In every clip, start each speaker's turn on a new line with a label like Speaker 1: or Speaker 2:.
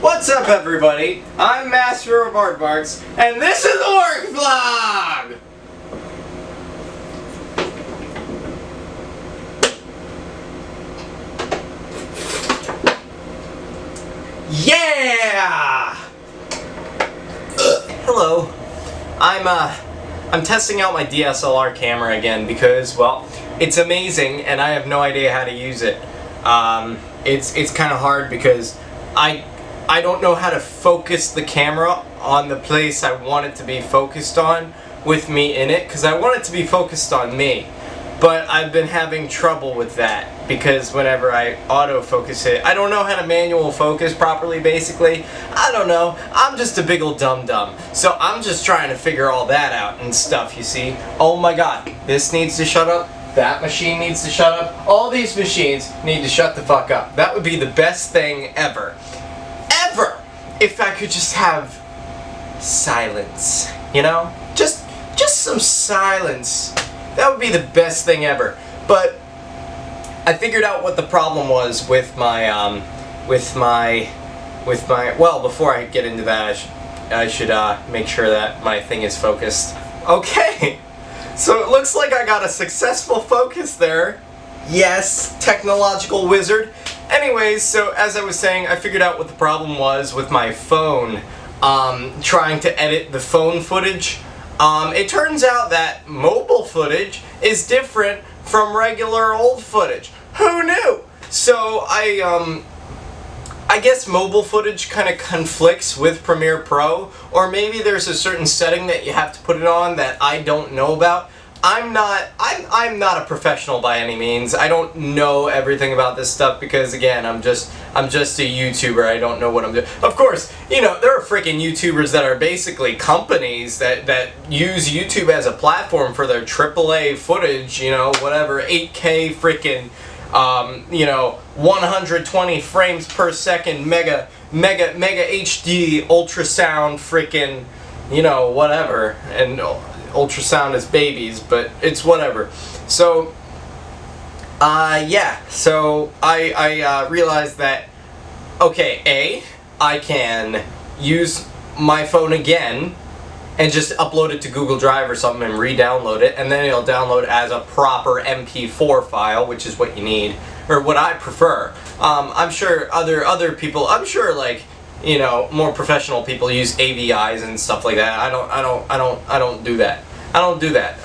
Speaker 1: What's up, everybody? I'm Masterofaardvarks, and this is the work vlog! Yeah! Hello. I'm testing out my DSLR camera again because, well, it's amazing and I have no idea how to use it. It's kind of hard because I don't know how to focus the camera on the place I want it to be focused on with me in it, because I want it to be focused on me. But I've been having trouble with that because whenever I autofocus it, I don't know how to manual focus properly, basically. I don't know. I'm just a big ol' dum-dum. So I'm just trying to figure all that out and stuff, you see. Oh my god, this needs to shut up. That machine needs to shut up. All these machines need to shut the fuck up. That would be the best thing ever. Ever! If I could just have silence, you know? Just some silence. That would be the best thing ever. But I figured out what the problem was with my well, before I get into that, I should make sure that my thing is focused. Okay. So it looks like I got a successful focus there. Yes, technological wizard. Anyways, so as I was saying, I figured out what the problem was with my phone, trying to edit the phone footage. It turns out that mobile footage is different from regular old footage. Who knew? So I guess mobile footage kind of conflicts with Premiere Pro, or maybe there's a certain setting that you have to put it on that I don't know about. I'm not a professional by any means. I don't know everything about this stuff because, again, I'm just a YouTuber. I don't know what I'm doing. Of course, you know, there are freaking YouTubers that are basically companies that use YouTube as a platform for their AAA footage, you know, whatever, 8K freaking, you know, 120 frames per second, mega HD ultrasound freaking, you know, whatever, and ultrasound is babies, but it's whatever. So, yeah, so I realized that, okay, I can use my phone again and just upload it to Google Drive or something and re-download it, and then it'll download as a proper MP4 file, which is what you need, or what I prefer. I'm sure other people, I'm sure, like, you know, more professional people use AVIs and stuff like that. I don't do that. I don't do that.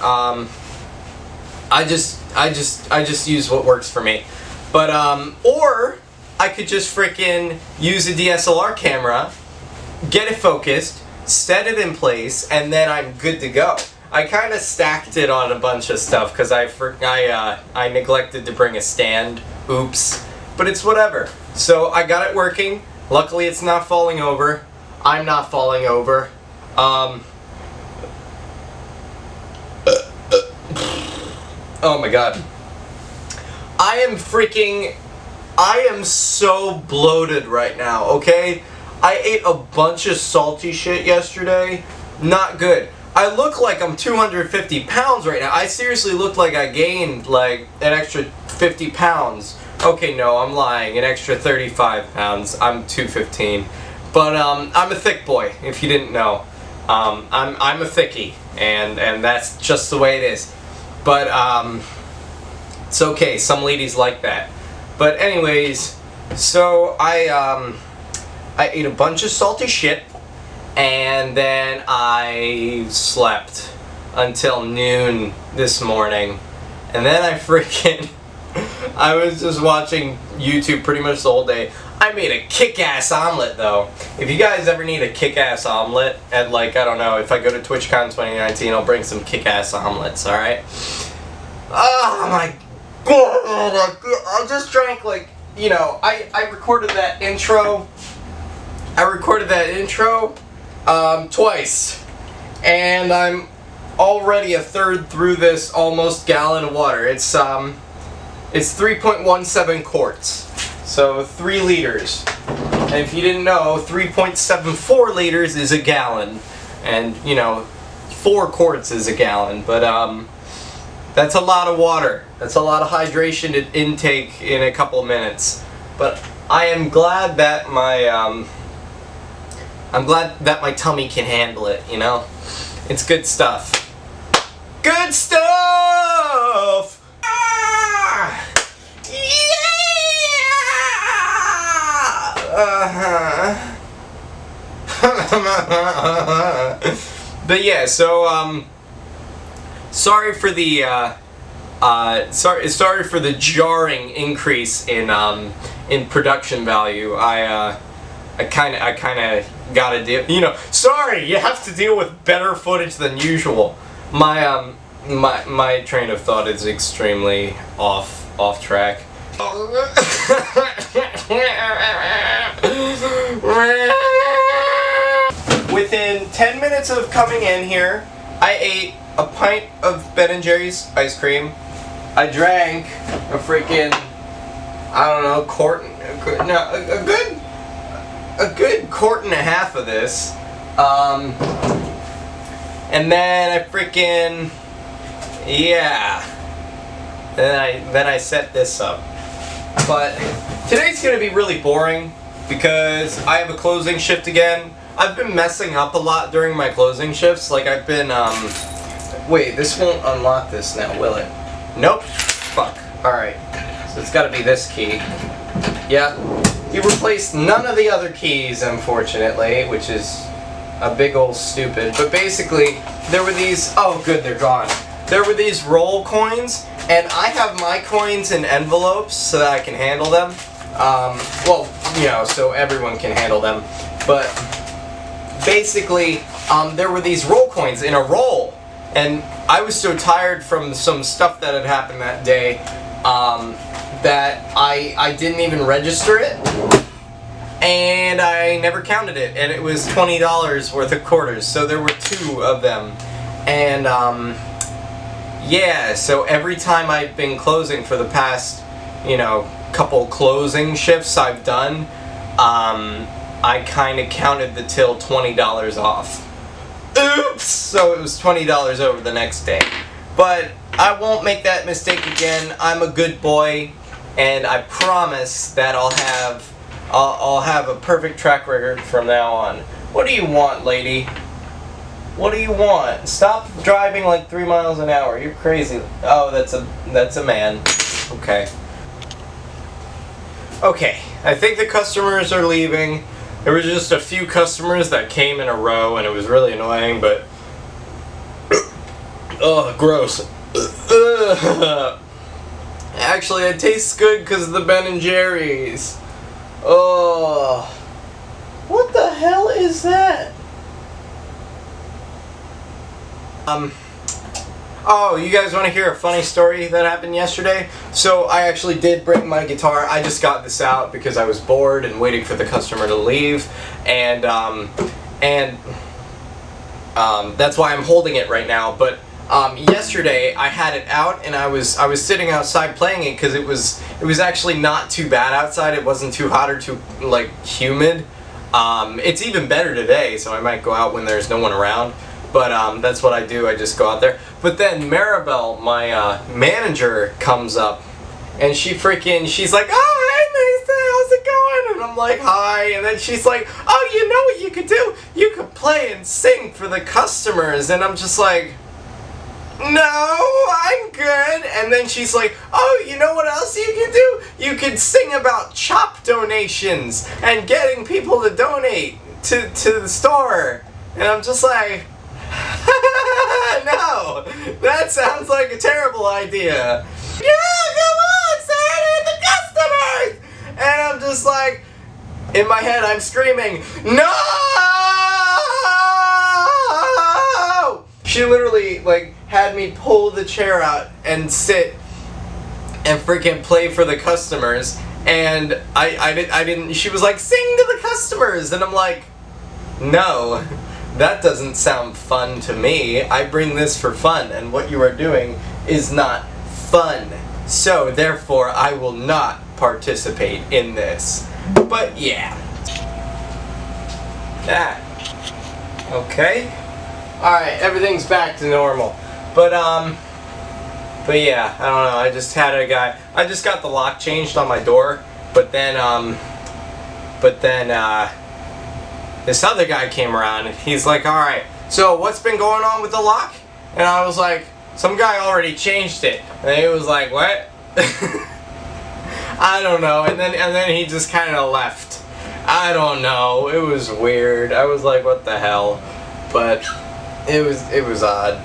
Speaker 1: I just use what works for me. But or I could just freaking use a DSLR camera, get it focused, set it in place, and then I'm good to go. I kind of stacked it on a bunch of stuff because I neglected to bring a stand. Oops. But it's whatever. So I got it working. Luckily, it's not falling over. I'm not falling over. Oh my god. I am so bloated right now, okay? I ate a bunch of salty shit yesterday. Not good. I look like I'm 250 pounds right now. I seriously look like I gained like an extra 50 pounds. Okay, no, I'm lying. An extra 35 pounds. I'm 215. But I'm a thick boy, if you didn't know. I'm a thickie, and that's just the way it is. But it's okay. Some ladies like that. But anyways, so I ate a bunch of salty shit, and then I slept until noon this morning, and then I freaking I was just watching YouTube pretty much the whole day. I made a kick-ass omelet, though. If you guys ever need a kick-ass omelet, at like, I don't know, if I go to TwitchCon 2019, I'll bring some kick-ass omelets, alright? Oh my god, I just drank, like, you know, I recorded that intro. Twice. And I'm already a third through this almost gallon of water. It's 3.17 quarts. So 3 liters. And if you didn't know, 3.74 liters is a gallon. And, you know, 4 quarts is a gallon. But, that's a lot of water. That's a lot of hydration intake in a couple minutes. But I am glad that my I'm glad that my tummy can handle it, you know? It's good stuff. Good stuff! Ah! Yeah! But yeah, so, sorry for the, sorry for the jarring increase in production value. I kind of gotta deal. You know, sorry, you have to deal with better footage than usual. My train of thought is extremely off track. Within 10 minutes of coming in here, I ate a pint of Ben & Jerry's ice cream. I drank a freaking, I don't know, a good quart and a half of this. And then I freaking, yeah. Then I set this up. But today's gonna be really boring because I have a closing shift again. I've been messing up a lot during my closing shifts. Like I've been, wait, this won't unlock this now, will it? Nope. Fuck. Alright. So it's gotta be this key. Yeah. You replaced none of the other keys, unfortunately, which is a big old stupid. But basically, there were these, oh good, they're gone. There were these roll coins, and I have my coins in envelopes so that I can handle them. Well, you know, so everyone can handle them. But basically, there were these roll coins in a roll. And I was so tired from some stuff that had happened that day that I didn't even register it. And I never counted it. And it was $20 worth of quarters. So there were 2 of them. And yeah, so every time I've been closing for the past, you know, couple closing shifts I've done, I kind of counted the till $20 off. Oops! So it was $20 over the next day. But I won't make that mistake again. I'm a good boy, and I promise that I'll have a perfect track record from now on. What do you want, lady? What do you want? Stop driving like 3 miles an hour. You're crazy. Oh, that's a man. Okay. Okay. I think the customers are leaving. There were just a few customers that came in a row, and it was really annoying, but ugh, gross. Actually, it tastes good because of the Ben & Jerry's. Oh, what the hell is that? Oh, you guys want to hear a funny story that happened yesterday? So I actually did bring my guitar. I just got this out because I was bored and waiting for the customer to leave, and that's why I'm holding it right now. But yesterday I had it out and I was sitting outside playing it because it was actually not too bad outside. It wasn't too hot or too like humid. It's even better today, so I might go out when there's no one around. But that's what I do, I just go out there. But then Maribel, my manager, comes up, and she's like, oh, hey Mason, how's it going? And I'm like, hi. And then she's like, oh, you know what you could do? You could play and sing for the customers. And I'm just like, no, I'm good. And then she's like, oh, you know what else you can do? You could sing about chop donations and getting people to donate to the store. And I'm just like, no, that sounds like a terrible idea. Yeah, come on, say it to the customers. And I'm just like, in my head, I'm screaming, no! She literally, like, had me pull the chair out and sit and freaking play for the customers. And I didn't, she was like, sing to the customers. And I'm like, no. That doesn't sound fun to me. I bring this for fun, and what you are doing is not fun. So, therefore, I will not participate in this. But, yeah. That. Okay. Alright, everything's back to normal. But yeah, I don't know. I just had a guy. I just got the lock changed on my door, but then this other guy came around and he's like, alright, so what's been going on with the lock? And I was like, some guy already changed it. And he was like, what? I don't know. And then he just kind of left. I don't know. It was weird. I was like, what the hell? But it was odd.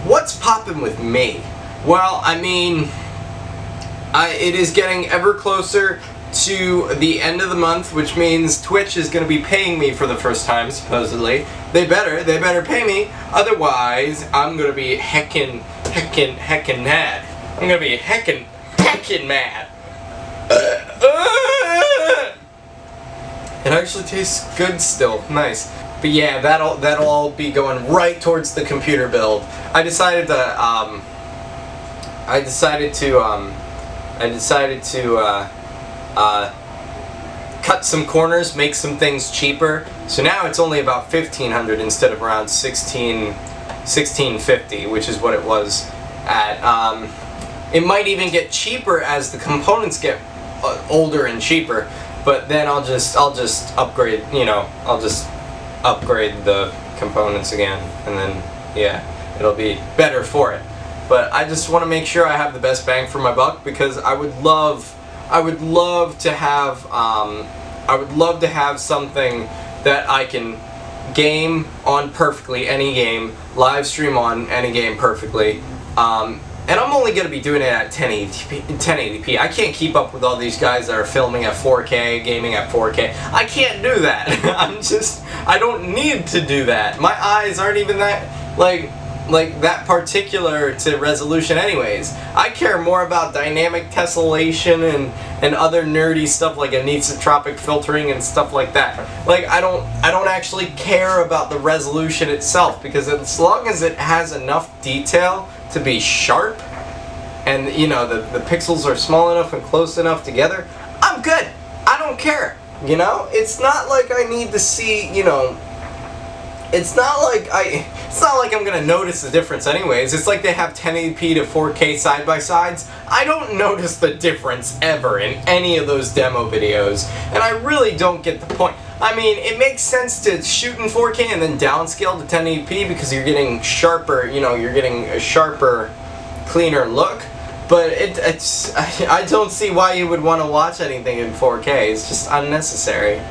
Speaker 1: What's poppin' with me? Well, I mean, it is getting ever closer to the end of the month, which means Twitch is going to be paying me for the first time, supposedly. They better pay me, otherwise I'm going to be heckin' mad. I'm going to be heckin' mad. It actually tastes good still, nice. But yeah, that'll all be going right towards the computer build. I decided to cut some corners, make some things cheaper. So now it's only about $1,500 instead of around $1,650, which is what it was at. It might even get cheaper as the components get older and cheaper. But then I'll just upgrade. You know, I'll just upgrade the components again, and then yeah, it'll be better for it. But I just want to make sure I have the best bang for my buck, because I would love to have something that I can game on perfectly, any game, live stream on any game perfectly. And I'm only going to be doing it at 1080p. I can't keep up with all these guys that are filming at 4K, gaming at 4K. I can't do that. I don't need to do that. My eyes aren't even that, like that particular to resolution anyways. I care more about dynamic tessellation and other nerdy stuff like anisotropic filtering and stuff like that. Like I don't actually care about the resolution itself, because as long as it has enough detail to be sharp, and you know the pixels are small enough and close enough together, I'm good. I don't care. You know, it's not like I need to see, you know, it's not like I'm gonna notice the difference anyways. It's like they have 1080p to 4K side by sides. I don't notice the difference ever in any of those demo videos, and I really don't get the point. I mean, it makes sense to shoot in 4K and then downscale to 1080p because you're getting sharper, you know, you're getting a sharper, cleaner look. But I don't see why you would want to watch anything in 4K. It's just unnecessary.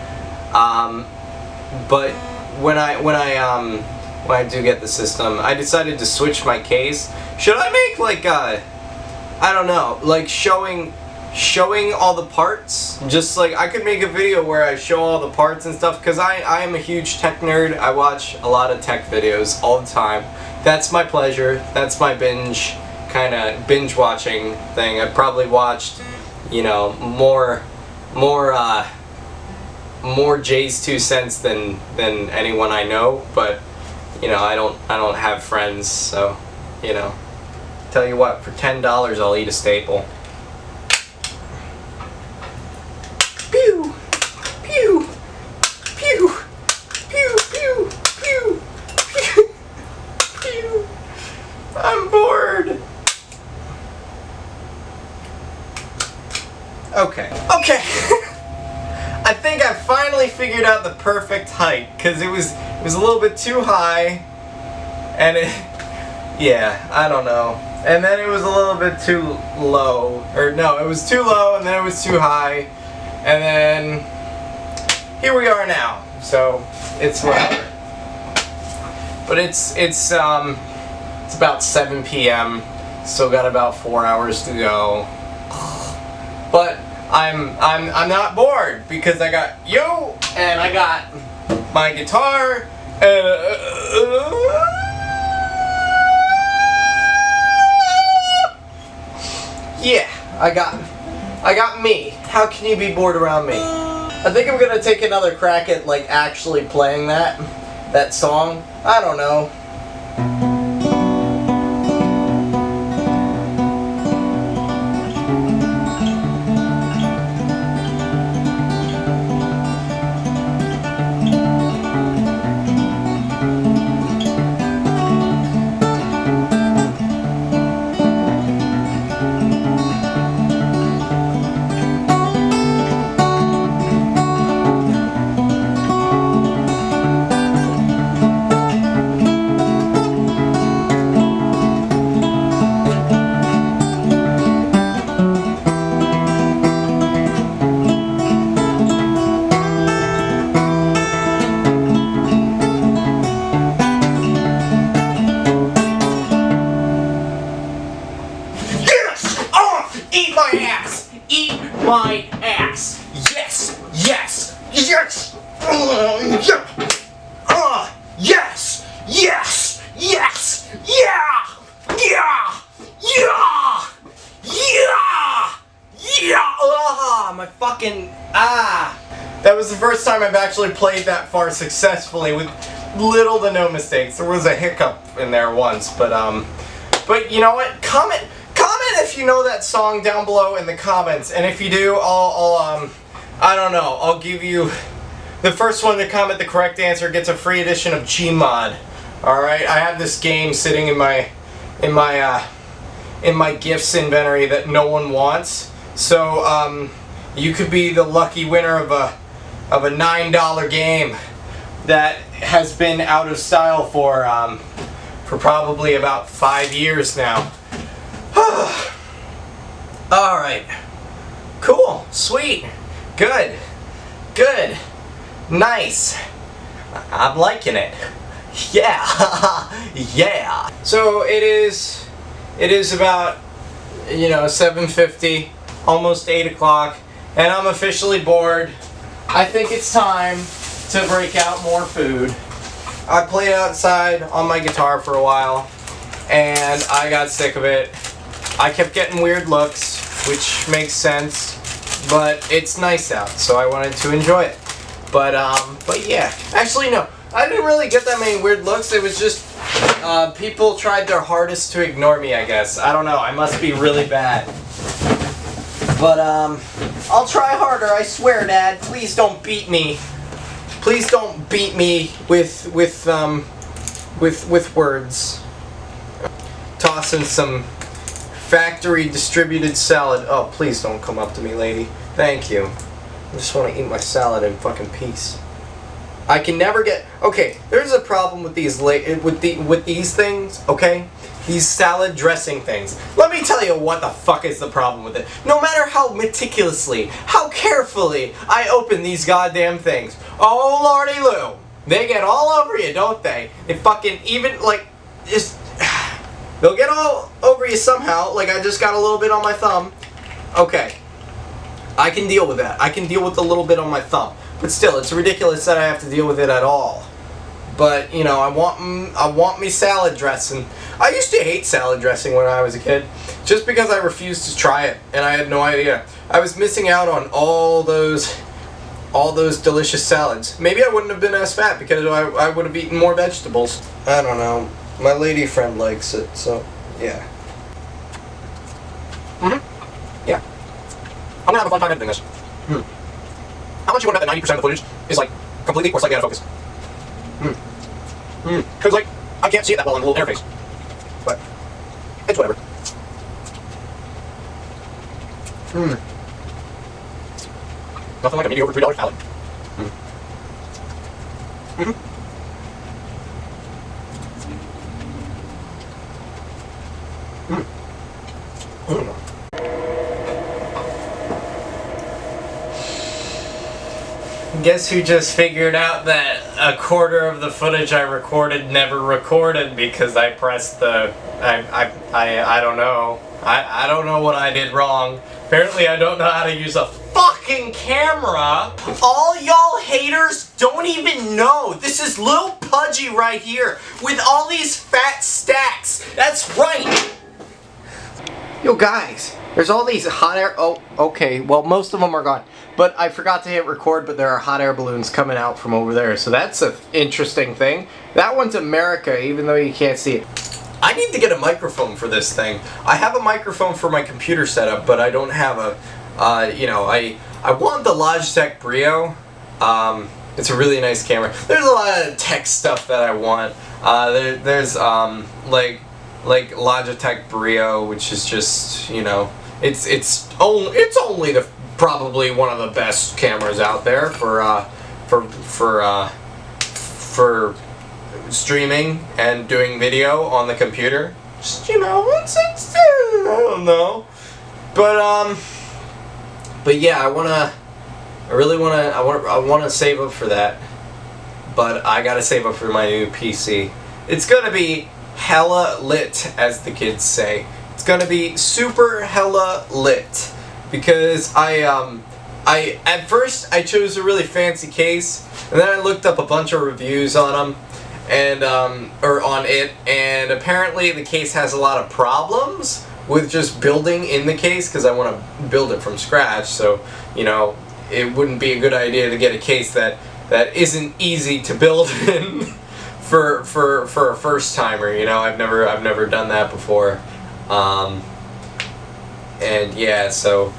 Speaker 1: But when I do get the system, I decided to switch my case. Should I make like I don't know, like showing all the parts? Just like I could make a video where I show all the parts and stuff, because I am a huge tech nerd. I watch a lot of tech videos all the time. That's my pleasure. That's my binge watching thing. I've probably watched, you know, more Jay's 2 cents than anyone I know, but you know, I don't have friends, so you know, tell you what, for $10 I'll eat a staple. Pew, pew, pew, pew, pew, pew, pew, pew. I'm bored. Okay. I think I finally figured out the perfect height, because it was a little bit too high, and yeah, I don't know. And then it was a little bit too low, or no, it was too low, and then it was too high, and then here we are now. So it's whatever. But it's about 7 p.m. Still got about 4 hours to go. But I'm not bored, because I got you, and I got my guitar, yeah, I got me. How can you be bored around me? I think I'm gonna take another crack at like actually playing that song. I don't know. Yeah! Yes! Yes! Yes! Yeah! Yeah! Yeah! Yeah! Yeah! My fucking... That was the first time I've actually played that far successfully with little to no mistakes. There was a hiccup in there once, but you know what? Comment if you know that song down below in the comments, and if you do, I don't know, I'll give you... The first one to comment the correct answer gets a free edition of Gmod. Alright, I have this game sitting in my gifts inventory that no one wants. So, you could be the lucky winner of a $9 game that has been out of style for probably about 5 years now. Alright. Cool. Sweet. Good. Good. Nice. I'm liking it. Yeah. Yeah. So it is about, you know, 7:50, almost 8 o'clock, and I'm officially bored. I think it's time to break out more food. I played outside on my guitar for a while, and I got sick of it. I kept getting weird looks, which makes sense, but it's nice out, so I wanted to enjoy it. But yeah. Actually, no. I didn't really get that many weird looks. It was just, people tried their hardest to ignore me, I guess. I don't know. I must be really bad. But, I'll try harder, I swear, Dad. Please don't beat me. Please don't beat me with words. Tossing some factory distributed salad. Oh, please don't come up to me, lady. Thank you. I just want to eat my salad in fucking peace. I can never get... Okay, there's a problem with these with these things, okay? These salad dressing things. Let me tell you what the fuck is the problem with it. No matter how meticulously, how carefully I open these goddamn things. Oh, lordy Lou. They get all over you, don't they? They fucking even, like, just... They'll get all over you somehow. Like, I just got a little bit on my thumb. Okay. I can deal with that. I can deal with a little bit on my thumb. But still, it's ridiculous that I have to deal with it at all. But, you know, I want me salad dressing. I used to hate salad dressing when I was a kid, just because I refused to try it, and I had no idea. I was missing out on all those delicious salads. Maybe I wouldn't have been as fat because I would have eaten more vegetables. I don't know. My lady friend likes it, so yeah. Yeah. I'm gonna have a fun time editing this. How much you want to bet that 90% of the footage is, like, completely or slightly out of focus? Because, like, I can't see it that well on the little interface. But, it's whatever. Nothing like a mediocre $3 salad. Guess who just figured out that a quarter of the footage I recorded never recorded because I pressed the... I don't know. I don't know what I did wrong. Apparently I don't know how to use a fucking camera. All y'all haters don't even know. This is Lil Pudgy right here with all these fat stacks. That's right. Yo guys, there's all these hot air... Oh, okay, well most of them are gone. But I forgot to hit record, but there are hot air balloons coming out from over there, so that's an interesting thing. That one's America, even though you can't see it. I need to get a microphone for this thing. I have a microphone for my computer setup, but I don't have a, you know, I want the Logitech Brio. It's a really nice camera. There's a lot of tech stuff that I want. There's like Logitech Brio, which is just, you know, it's only the probably one of the best cameras out there for streaming and doing video on the computer. Just, you know, I don't know, but yeah, I wanna save up for that, but I gotta save up for my new PC. It's gonna be hella lit, as the kids say. It's gonna be super hella lit. Because I At first I chose a really fancy case, and then I looked up a bunch of reviews on them, and or on it, and apparently the case has a lot of problems with just building in the case, because I want to build it from scratch. So you know, it wouldn't be a good idea to get a case that isn't easy to build in for a first timer. You know, I've never done that before, and yeah, so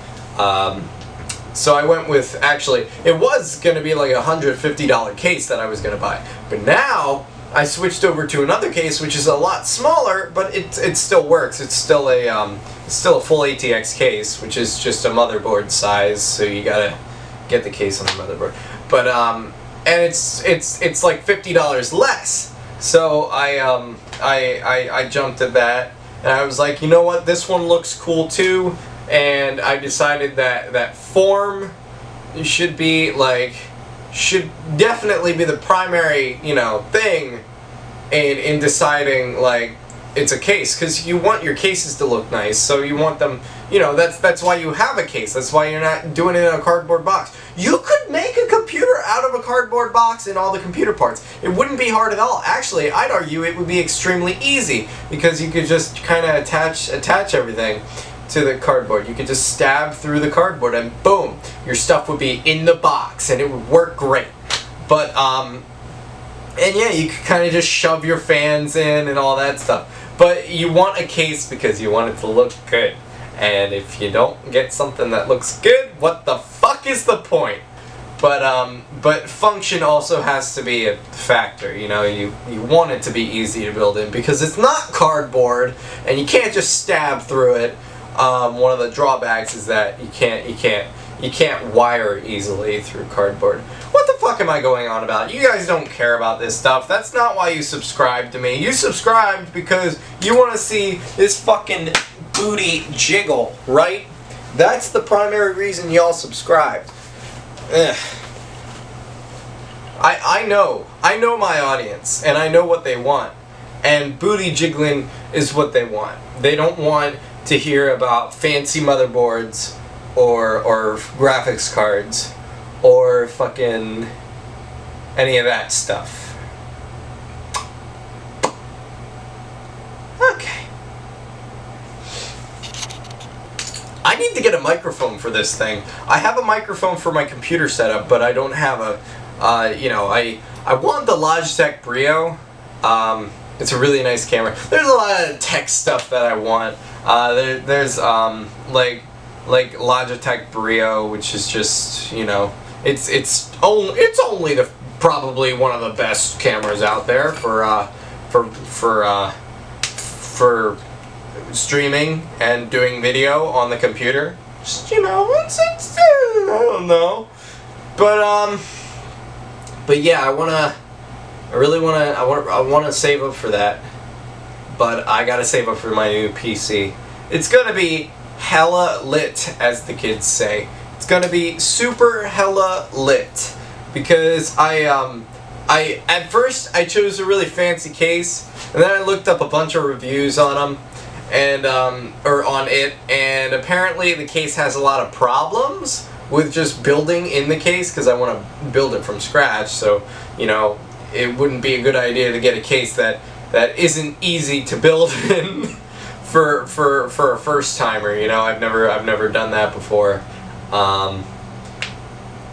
Speaker 1: I went with, actually, it was going to be like a $150 case that I was going to buy. But now, I switched over to another case, which is a lot smaller, but it still works. It's still a full ATX case, which is just a motherboard size, so you gotta get the case on the motherboard. But, and it's like $50 less. So I jumped at that, and I was like, you know what, this one looks cool too. And I decided that form should definitely be the primary, you know, thing in deciding, like, it's a case, because you want your cases to look nice, so you want them, you know, that's why you have a case. That's why you're not doing it in a cardboard box. You could make a computer out of a cardboard box and all the computer parts. It wouldn't be hard at all. Actually, I'd argue it would be extremely easy, because you could just kind of attach everything to the cardboard. You could just stab through the cardboard and boom, your stuff would be in the box and it would work great. But and yeah, you could kind of just shove your fans in and all that stuff. But you want a case because you want it to look good. And if you don't get something that looks good, what the fuck is the point? But function also has to be a factor. You know, you want it to be easy to build in, because it's not cardboard and you can't just stab through it. One of the drawbacks is that you can't wire easily through cardboard. What the fuck am I going on about? You guys don't care about this stuff. That's not why you subscribed to me. You subscribed because you want to see this fucking booty jiggle, right? That's the primary reason y'all subscribed. Ugh. I know my audience, and I know what they want. And booty jiggling is what they want. They don't want to hear about fancy motherboards or graphics cards or fucking any of that stuff. Okay. I need to get a microphone for this thing. I have a microphone for my computer setup, but I don't have a, you know, I want the Logitech Brio. It's a really nice camera. There's a lot of tech stuff that I want. There's like Logitech Brio, which is just, you know, it's only probably one of the best cameras out there for streaming and doing video on the computer. Just, you know, I don't know, but yeah, I want to save up for that, but I gotta save up for my new PC. It's gonna be hella lit, as the kids say. It's gonna be super hella lit, because at first I chose a really fancy case, and then I looked up a bunch of reviews on them, and or on it, and apparently the case has a lot of problems with just building in the case, because I want to build it from scratch. So you know, it wouldn't be a good idea to get a case that isn't easy to build in for a first timer. You know, I've never done that before,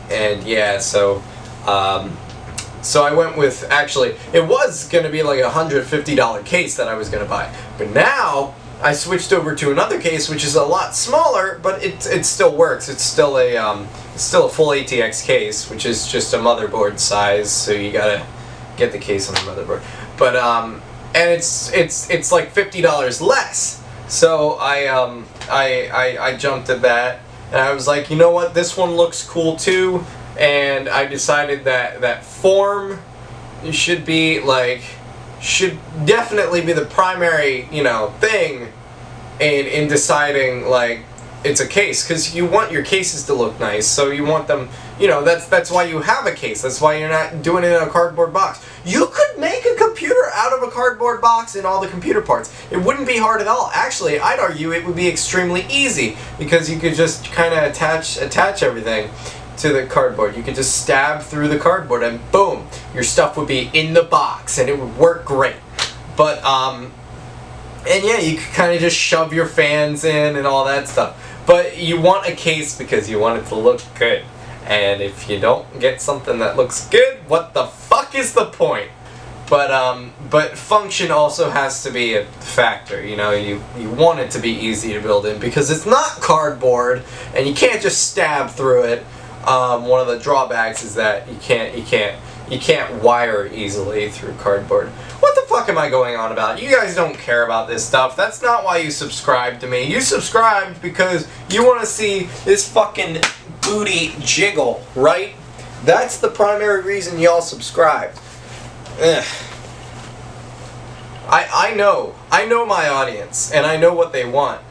Speaker 1: and yeah, so I went with, actually, it was going to be like a $150 case that I was going to buy, but now I switched over to another case, which is a lot smaller, but it still works. It's still a full ATX case, which is just a motherboard size, so you gotta get the case on the motherboard. But and it's like $50 less. So I jumped at that, and I was like, you know what, this one looks cool too. And I decided that form should definitely be the primary, you know, thing in deciding, like, it's a case, because you want your cases to look nice, so you want them, you know, that's why you have a case. That's why you're not doing it in a cardboard box. You could make a computer out of a cardboard box and all the computer parts. It wouldn't be hard at all. Actually, I'd argue it would be extremely easy because you could just kind of attach everything to the cardboard. You could just stab through the cardboard and boom, your stuff would be in the box and it would work great. But and yeah, you could kind of just shove your fans in and all that stuff. But you want a case because you want it to look good. And if you don't get something that looks good, what the fuck is the point? But function also has to be a factor. You know, you want it to be easy to build in because it's not cardboard and you can't just stab through it. One of the drawbacks is that you can't wire easily through cardboard. What the fuck am I going on about? You guys don't care about this stuff. That's not why you subscribed to me. You subscribed because you want to see this fucking booty jiggle, right? That's the primary reason y'all subscribed. Ugh. I know my audience, and I know what they want.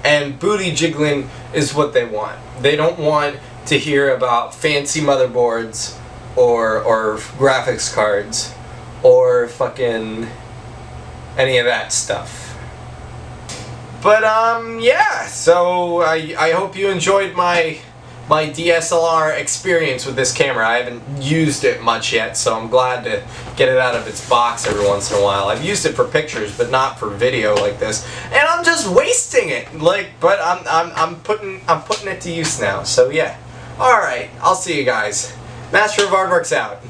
Speaker 1: And booty jiggling is what they want. They don't want to hear about fancy motherboards or graphics cards or fucking any of that stuff. But yeah, so I hope you enjoyed my DSLR experience with this camera. I haven't used it much yet, so I'm glad to get it out of its box every once in a while. I've used it for pictures, but not for video like this, and I'm just wasting it. But I'm putting it to use now. So yeah. All right, I'll see you guys. Masterofaardvarks out.